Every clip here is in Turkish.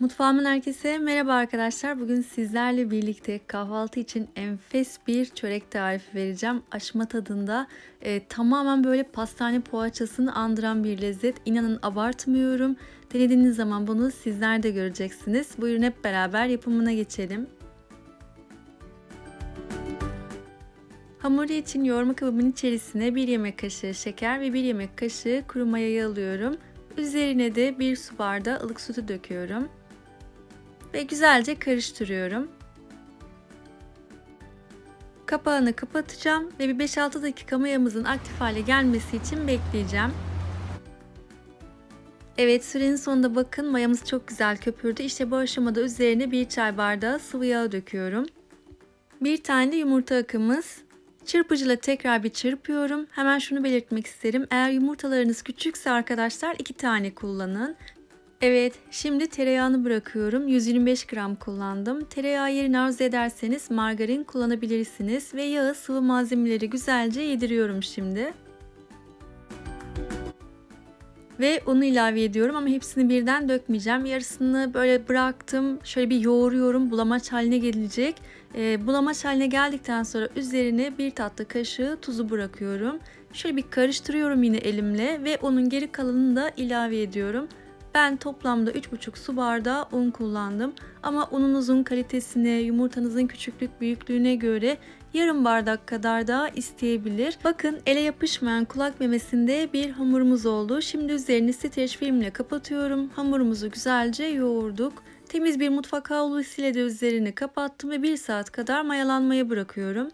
Mutfağımın herkese merhaba arkadaşlar. Bugün sizlerle birlikte kahvaltı için enfes bir çörek tarifi vereceğim. Aşma tadında tamamen böyle pastane poğaçasını andıran bir lezzet. İnanın abartmıyorum. Denediğiniz zaman bunu sizler de göreceksiniz. Buyurun hep beraber yapımına geçelim. Hamuru için yoğurma kabımın içerisine 1 yemek kaşığı şeker ve 1 yemek kaşığı kuru mayayı alıyorum. Üzerine de 1 su bardağı ılık sütü döküyorum. Ve güzelce karıştırıyorum. Kapağını kapatacağım ve bir 5-6 dakika mayamızın aktif hale gelmesi için bekleyeceğim. Evet, sürenin sonunda bakın mayamız çok güzel köpürdü. İşte bu aşamada üzerine 1 çay bardağı sıvı yağ döküyorum. 1 tane de yumurta akımız. Çırpıcıyla tekrar bir çırpıyorum. Hemen şunu belirtmek isterim. Eğer yumurtalarınız küçükse arkadaşlar 2 tane kullanın. Evet, şimdi tereyağını bırakıyorum. 125 gram kullandım. Tereyağı yerine arzu ederseniz margarin kullanabilirsiniz. Ve yağı, sıvı malzemeleri güzelce yediriyorum şimdi. Ve unu ilave ediyorum ama hepsini birden dökmeyeceğim. Yarısını böyle bıraktım. Şöyle bir yoğuruyorum. Bulamaç haline gelecek. Bulamaç haline geldikten sonra üzerine 1 tatlı kaşığı tuzu bırakıyorum. Şöyle bir karıştırıyorum yine elimle ve onun geri kalanını da ilave ediyorum. Ben toplamda 3,5 su bardağı un kullandım. Ama ununuzun kalitesine, yumurtanızın küçüklük büyüklüğüne göre yarım bardak kadar daha isteyebilir. Bakın ele yapışmayan kulak memesinde bir hamurumuz oldu. Şimdi üzerini streç filmle kapatıyorum. Hamurumuzu güzelce yoğurduk. Temiz bir mutfak havlusu ile de üzerini kapattım ve 1 saat kadar mayalanmaya bırakıyorum.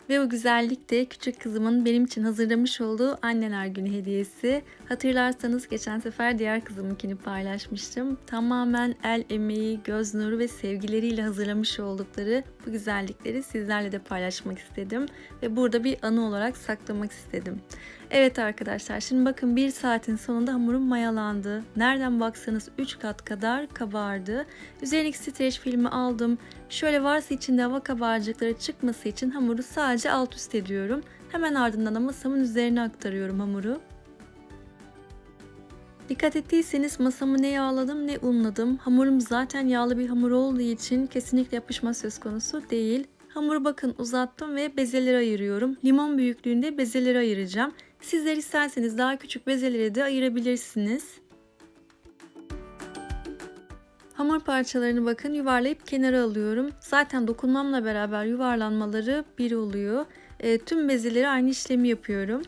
Ve o güzellik de küçük kızımın benim için hazırlamış olduğu anneler günü hediyesi. Hatırlarsanız geçen sefer diğer kızımınkini paylaşmıştım. Tamamen el emeği, göz nuru ve sevgileriyle hazırlamış oldukları bu güzellikleri sizlerle de paylaşmak istedim. Ve burada bir anı olarak saklamak istedim. Evet arkadaşlar, şimdi bakın 1 saatin sonunda hamurum mayalandı. Nereden baksanız 3 kat kadar kabardı. Üzerindeki streç filmi aldım. Şöyle varsa içinde hava kabarcıkları çıkması için hamuru sadece alt üst ediyorum. Hemen ardından da masamın üzerine aktarıyorum hamuru. Dikkat ettiyseniz masamı ne yağladım ne unladım. Hamurum zaten yağlı bir hamur olduğu için kesinlikle yapışma söz konusu değil. Hamuru bakın uzattım ve bezelere ayırıyorum. Limon büyüklüğünde bezelere ayıracağım. Sizler isterseniz daha küçük bezelere de ayırabilirsiniz. Hamur parçalarını bakın yuvarlayıp kenara alıyorum. Zaten dokunmamla beraber yuvarlanmaları bir oluyor. Tüm bezeleri aynı işlemi yapıyorum.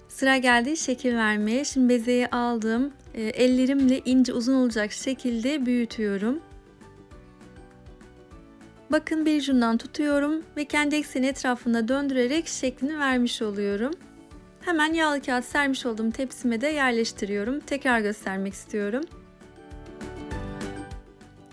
Sıra geldi şekil vermeye. Şimdi bezeyi aldım. Ellerimle ince uzun olacak şekilde büyütüyorum. Bakın bir ucundan tutuyorum ve kendi ekseni etrafında döndürerek şeklini vermiş oluyorum. Hemen yağlı kağıt sermiş olduğum tepsime de yerleştiriyorum. Tekrar göstermek istiyorum.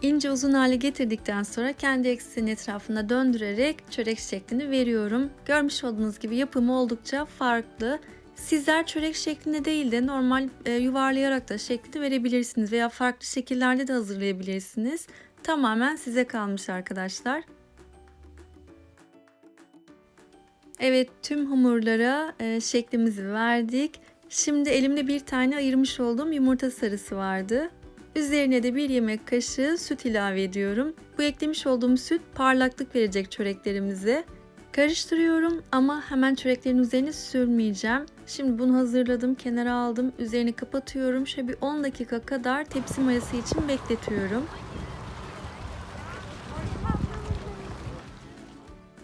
İnce uzun hale getirdikten sonra kendi eksenin etrafında döndürerek çörek şeklini veriyorum. Görmüş olduğunuz gibi yapımı oldukça farklı. Sizler çörek şeklinde değil de normal yuvarlayarak da şeklini verebilirsiniz veya farklı şekillerde de hazırlayabilirsiniz. Tamamen size kalmış arkadaşlar. Evet, tüm hamurlara şeklimizi verdik. Şimdi elimde bir tane ayırmış olduğum yumurta sarısı vardı. Üzerine de 1 yemek kaşığı süt ilave ediyorum. Bu eklemiş olduğum süt parlaklık verecek çöreklerimize. Karıştırıyorum ama hemen çöreklerin üzerine sürmeyeceğim. Şimdi bunu hazırladım, kenara aldım. Üzerini kapatıyorum. Şöyle bir 10 dakika kadar tepsi mayası için bekletiyorum.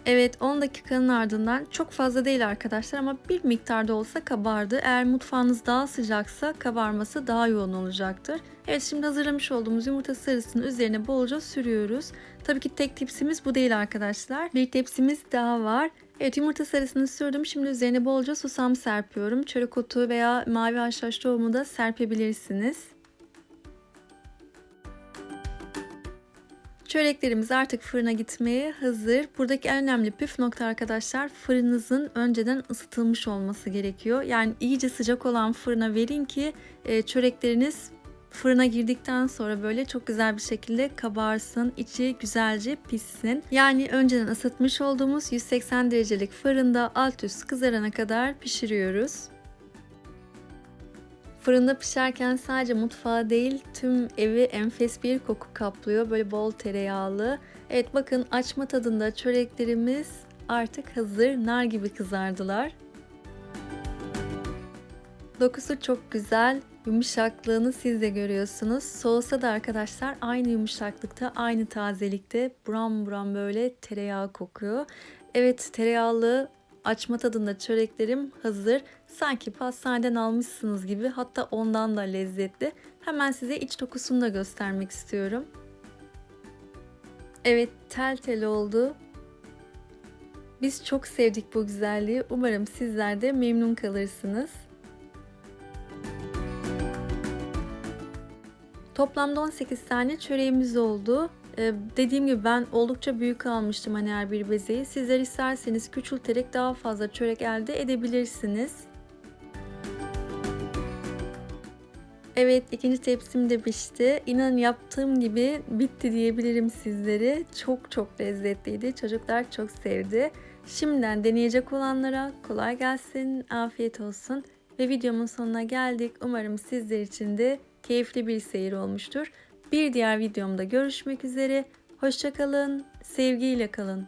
Evet, 10 dakikanın ardından çok fazla değil arkadaşlar ama bir miktarda olsa kabardı. Eğer mutfağınız daha sıcaksa kabarması daha yoğun olacaktır. Evet, şimdi hazırlamış olduğumuz yumurta sarısını üzerine bolca sürüyoruz. Tabii ki tek tepsimiz bu değil arkadaşlar. Bir tepsimiz daha var. Evet, yumurta sarısını sürdüm. Şimdi üzerine bolca susam serpiyorum. Çörek otu veya mavi haşhaş tohumu da serpebilirsiniz. Çöreklerimiz artık fırına gitmeye hazır. Buradaki en önemli püf nokta arkadaşlar, fırınınızın önceden ısıtılmış olması gerekiyor. Yani iyice sıcak olan fırına verin ki çörekleriniz fırına girdikten sonra böyle çok güzel bir şekilde kabarsın, içi güzelce pişsin. Yani önceden ısıtmış olduğumuz 180 derecelik fırında alt üst kızarana kadar pişiriyoruz. Fırında pişerken sadece mutfağı değil tüm evi enfes bir koku kaplıyor. Böyle bol tereyağlı. Evet bakın açma tadında çöreklerimiz artık hazır. Nar gibi kızardılar. Dokusu çok güzel. Yumuşaklığını siz de görüyorsunuz. Soğusa da arkadaşlar aynı yumuşaklıkta, aynı tazelikte buram buram böyle tereyağı kokuyor. Evet, tereyağlı açma tadında çöreklerim hazır. Sanki pastaneden almışsınız gibi, hatta ondan da lezzetli. Hemen size iç dokusunu da göstermek istiyorum. Evet, tel tel oldu. Biz çok sevdik bu güzelliği. Umarım sizler de memnun kalırsınız. Toplamda 18 tane çöreğimiz oldu. Dediğim gibi ben oldukça büyük almıştım hani her bir bezeyi. Sizler isterseniz küçülterek daha fazla çörek elde edebilirsiniz. Evet, ikinci tepsim de pişti. İnanın yaptığım gibi bitti diyebilirim sizlere. Çok çok lezzetliydi. Çocuklar çok sevdi. Şimdiden deneyecek olanlara kolay gelsin, afiyet olsun. Ve videomun sonuna geldik. Umarım sizler için de keyifli bir seyir olmuştur. Bir diğer videomda görüşmek üzere. Hoşça kalın, sevgiyle kalın.